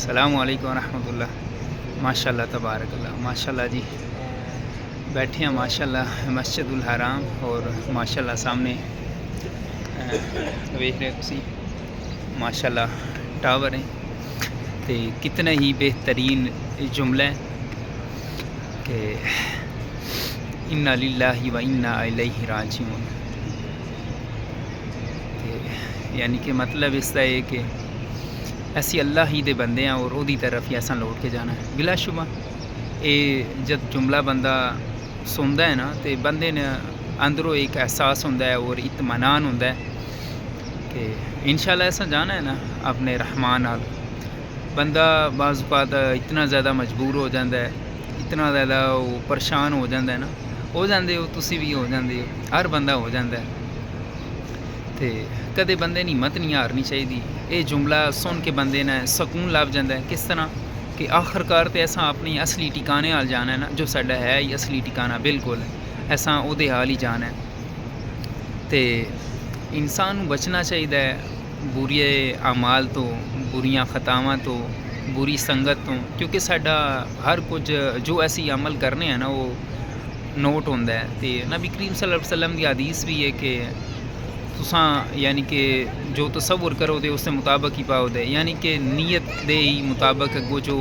अस्सलामुअलैकुम वरहमतुल्लाह। माशाल्लाह तबारकल्लाह माशाल्लाह जी। बैठे हैं माशाल्लाह मस्जिदुल हराम और माशाल्लाह सामने वेख रहे तुसी माशाल्लाह टावर है। तो कितने ही बेहतरीन जुमला है कि इन्ना लिल्लाहि व इन्ना इलैहि राजिऊन। यानी कि मतलब इसका है कि असी अल्लाह ही दे बंदे हैं और उहदी तरफ ही असां लौट के जाना है। बिलाशुबा ये जब जुमला बंदा सुनता है ना तो बंदे ने अंदरों एक एहसास होता है और इत्मीनान होता है कि इंशाअल्लाह ऐसा जाना है ना अपने रहमान नाल। बंदा बाज़ औक़ात इतना ज़्यादा मजबूर हो जाता है, इतना ज़्यादा वो परेशान हो जाता है ना, हो जाते हो तुसी भी हो जाते हो, हर बंदा हो जाता है। तो कदे बंदे की हिम्मत नहीं हारनी चाहिए। ये जुमला सुन के बंदे ने सकून लभ जाता है। किस तरह कि आखिरकार तो ऐसा अपनी असली ठिकाने हाल जाना है ना, जो साडा है ही असली ठिकाना बिल्कुल ऐसा उहदे हाल ही जाना है। तो इंसान बचना चाहिए बुरे अमाल तो, बुरियां खतावां तो, बुरी संगत तो, क्योंकि साडा हर कुछ जो असी अमल करने हैं ना वो नोट होंदा है। तो नबी करीम सल्लल्लाहु अलैहि वसल्लम की हदीस भी है कि तुसां यानी कि जो तसव्वुर करो दे उसके मुताबिक ही पाओ दे, यानी कि नीयत दे ही मुताबिक अगो जो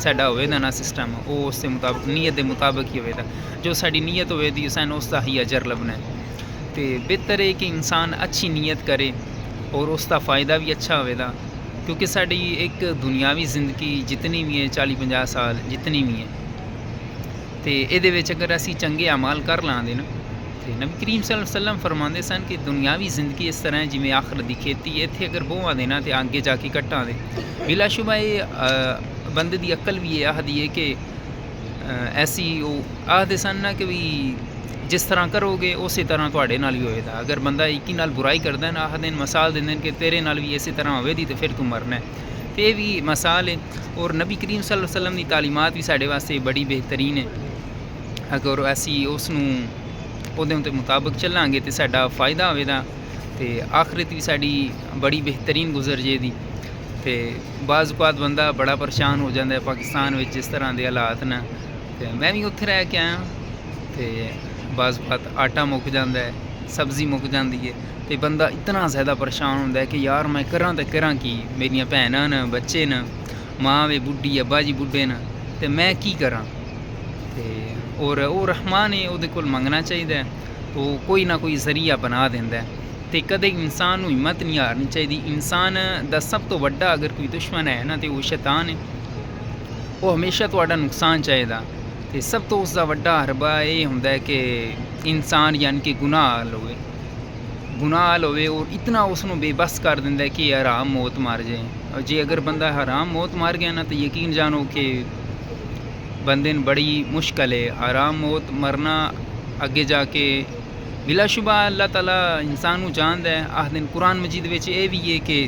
साडा होवेगा ना सिस्टम वो उसके मुताबिक नीयत के मुताबिक ही होवेगा। जो साडी नीयत होवेगी सन उसका ही अजर लभना है। तो बेहतर है कि इंसान अच्छी नीयत करे और उसका फ़ायदा भी अच्छा होवेगा, क्योंकि साडी एक दुनियावी ज़िंदगी जितनी भी है 40-50 साल जितनी भी है, तो ये अगर असी चंगे अमाल कर लाँगे ना तो नबी करीम सल्लल्लाहु अलैहि वसल्लम फरमाते सन कि दुनियावी ज़िंदगी इस तरह जिमें आखिरत की खेती है, इत्थे अगर बोहां देना तो आगे जाके कट्टां दे। बिलाशुबा ये बंदे की अकल भी ये आखदी है कि ऐसी वो आखदे सन ना कि भी जिस तरह करोगे उस तरह तुहाडे नाल भी होएगा। अगर बंदा इक्की नाल बुराई करदा है ना, आखदे मसाल देंदे कि तेरे नाल भी इस तरह होवेगी तो फिर तू मरना है। तो ये भी मसाल है। और नबी करीम सल्लल्लाहु अलैहि वसल्लम की तालीमात भी साडे वास्ते बड़ी बेहतरीन है। अगर असी उसनूं उहदे मुताबिक चलांगे तो साडा फ़ायदा होवेगा, तो आखिरत भी साडी बड़ी बेहतरीन गुजर जेदी। तो बाज़ औक़ात बंदा बड़ा परेशान हो जाता है पाकिस्तान में जिस तरह के हालात न। तो मैं भी उत्थे रह के आया, तो बाज़ औक़ात आटा मुक जाता है, सब्ज़ी मुक जाती है, तो बंदा इतना ज़्यादा परेशान होता है कि यार मैं करां तो करां की, मेरियां भैनां न, बच्चे न, माँ वे बुढ़ी, अब्बा जी बुढ़े न, तो मैं की करां। और वो रहमान है, उहदे कोल मंगना चाहिए, तो कोई ना कोई जरिया बना देंदा है। तो कदे इंसान नूं हिम्मत नहीं हारनी चाहिए। इंसान दा सब तो वड्डा अगर कोई दुश्मन है ना तो वो शैतान है, वो हमेशा तुहाडा नुकसान चाहेगा। तो सब तो उसका वड्डा हरबा ये हुंदा है कि इंसान यानी कि गुनाह हाल होवे और इतना उसनूं बेबस कर दिंदा है कि हराम मौत मार जाए। और जे अगर बंदा हराम मौत मार गया ना तो यकीन जानो कि बंदे न बड़ी मुश्किल है आराम मौत मरना अगे जाके। बिलाशुबा अल्लाह ताला इंसान को जानता है। आखदे कुरान मजीद में ये भी है कि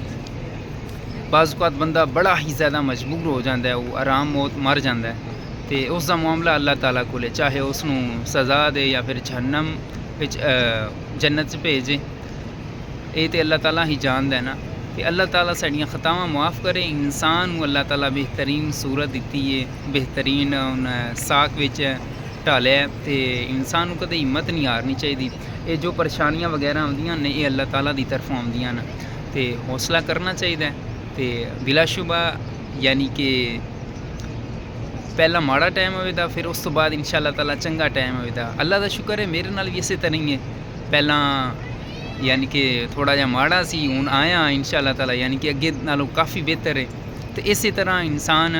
बाज़ औक़ात बंदा बड़ा ही ज़्यादा मजबूर हो जाता है, वो आराम मौत मर जाता है, तो उसका मामला अल्लाह ताला को चाहे उसनूं सज़ा दे या फिर जहन्नम जन्नत भेजे, ये तो अल्लाह ताला ही जानता है ना। कि अल्लाह ताला साड़ियाँ खतावां मुआफ़ करे। इंसान को अल्लाह ताला बेहतरीन सूरत दी है, बेहतरीन साख विच ढालिया, तो इंसान को कदे हिम्मत नहीं हारनी चाहिए। ये जो परेशानियाँ वगैरह आउंदियां ने ये अल्लाह ताला दी तरफों आउंदियां न, तो हौसला करना चाहिए। तो बिलाशुबा यानी कि पहला माड़ा टाइम होवेगा, फिर उस तो बाद इंशाअल्लाह ताला चंगा टाइम होवेगा। अल्लाह का शुक्र है मेरे नाल भी इस तरह ही है। पहला यानी कि थोड़ा जहा माड़ा सी, हुण आया इंशाअल्लाह ताला यानी कि अगे नालों काफ़ी बेहतर है। तो इस तरह इंसान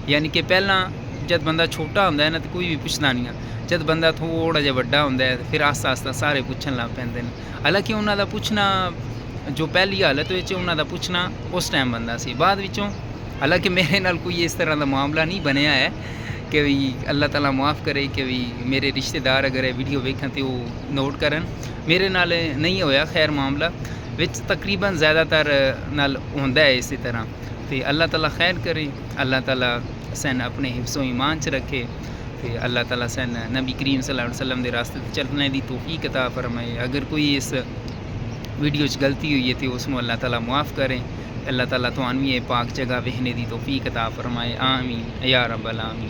यानी कि पहला जब बंदा छोटा होंदा है ना तो कोई भी पुछदा नहीं है, जब बंदा थोड़ा जिहा वड्डा होंदा है फिर आस्ता आस्ता सारे पुछन लग पैंदे न। हालांकि उन्हां दा पुछना जो पहली हालत विच उन्हां दा पुछना उस टाइम बनदा सी, बाद विचों हालांकि मेरे नाल कोई इस तरह का मामला नहीं बनया है कि भी अल्लाह ताला मुआफ़ करे कि भी मेरे रिश्तेदार अगर ये वीडियो वेखन तो वो नोट करन। मेरे नाल नहीं होया खैर मामला, विच तकरीबन ज़्यादातर नाल होंदा है इसी तरह। तो अल्लाह ताला खैर करे, अल्लाह ताला सन अपने हिफ्ज़ो ईमान च रखे। तो अल्लाह ताला सन नबी करीम सल्लल्लाहु अलैहि वसल्लम के रास्ते चलने की तौफीक अता फरमाए। अगर कोई इस वीडियो च गलती हुई है तो उसनूं अल्लाह ताला मुआफ़ करें। अल्लाह ताला तुहानू भी ये पाक जगह वेखने दी तौफीक अता फरमाए। आमीन या रब्बल आमीन।